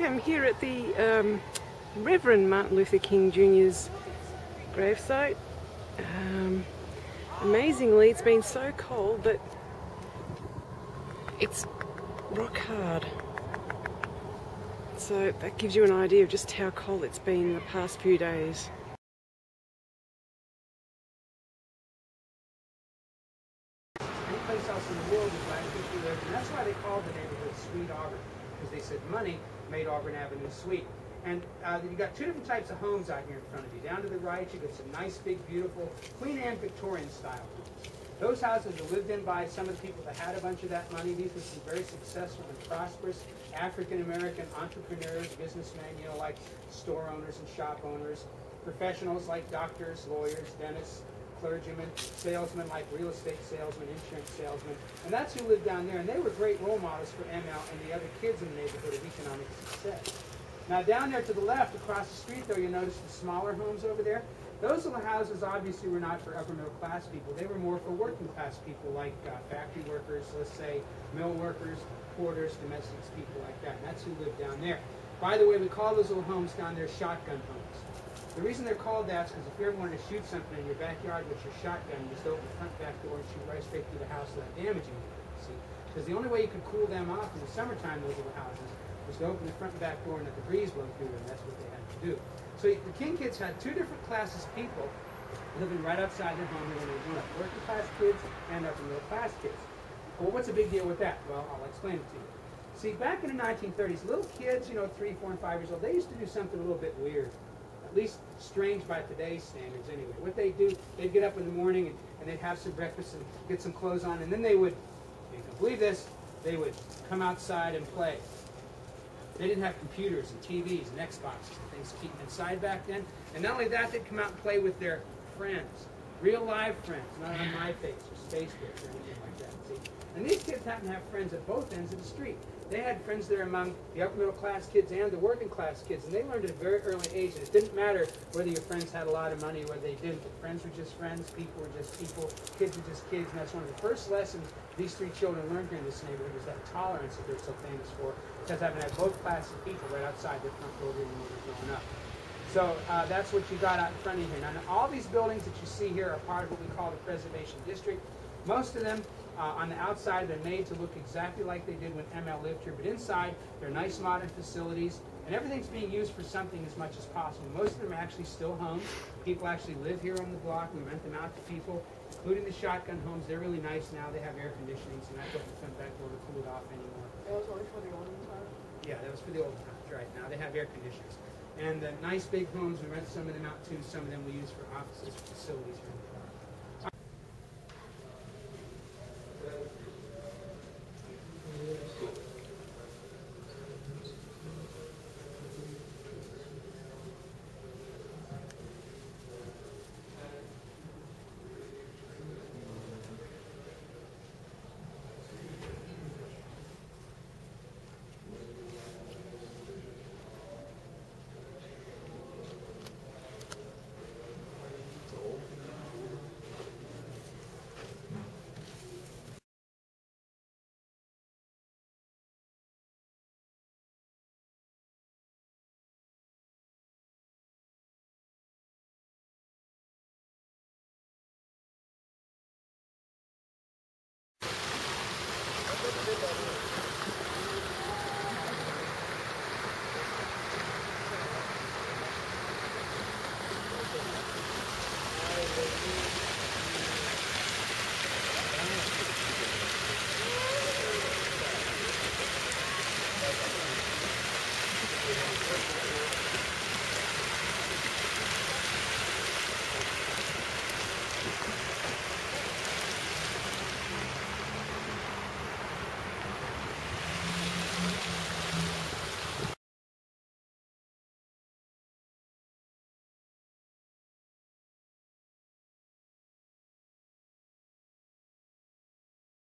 Okay, I'm here at the Reverend Martin Luther King Jr.'s gravesite. Amazingly, it's been so cold that it's rock hard. So that gives you an idea of just how cold it's been in the past few days. Any place else in the world is where people live, and that's why they called the neighborhood Sweet Auburn, because they said money made Auburn Avenue sweet. And you've got two different types of homes out here in front of you. Down to the right, you've got some nice, big, beautiful, Queen Anne Victorian style homes. Those houses are lived in by some of the people that had a bunch of that money. These were some very successful and prosperous African-American entrepreneurs, businessmen, you know, like store owners and shop owners, professionals like doctors, lawyers, dentists, clergymen, salesmen like real estate salesmen, insurance salesmen, and that's who lived down there. And they were great role models for ML and the other kids in the neighborhood of economic success. Now down there to the left, across the street though, you'll notice the smaller homes over there. Those little houses obviously were not for upper middle class people. They were more for working class people like factory workers, let's say mill workers, porters, domestics, people like that. And that's who lived down there. By the way, we call those little homes down there shotgun homes. The reason they're called that is because if you ever wanted to shoot something in your backyard with your shotgun, you just open the front back door and shoot right straight through the house without damaging it. See? Because the only way you could cool them off in the summertime, those little houses, was to open the front and back door and let the breeze blow through them. That's what they had to do. So the King kids had two different classes of people living right outside their home when they were growing up. Working class kids and upper middle class kids. Well, what's the big deal with that? Well, I'll explain it to you. See, back in the 1930s, little kids, you know, 3, 4, and 5 years old, they used to do something a little bit weird. At least strange by today's standards anyway. What they do, they'd get up in the morning and they'd have some breakfast and get some clothes on, and then they would, you can believe this, they would come outside and play. They didn't have computers and TVs and Xboxes and things to keep them inside back then. And not only that, they'd come out and play with their friends. Real live friends, not on MySpace or Spacebase or anything like that. See? And these kids happened to have friends at both ends of the street. They had friends there among the upper middle class kids and the working class kids, and they learned at a very early age that it didn't matter whether your friends had a lot of money or whether they didn't. Friends were just friends, people were just people, kids were just kids, and that's one of the first lessons these three children learned here in this neighborhood was that tolerance that they're so famous for, because having had both classes of people right outside their front door when they were growing up. So that's what you got out in front of you here. Now all these buildings that you see here are part of what we call the Preservation District. Most of them on the outside, they're made to look exactly like they did when ML lived here, but inside, they're nice modern facilities, and everything's being used for something as much as possible. Most of them are actually still homes. People actually live here on the block. We rent them out to people, including the shotgun homes. They're really nice now. They have air conditioning, so not open the front back door to cool it off anymore. That was only for the olden times? Yeah, that was for the olden times, right. Now they have air conditioners. And the nice big homes, we rent some of them out too. Some of them we use for offices, for facilities here in the park.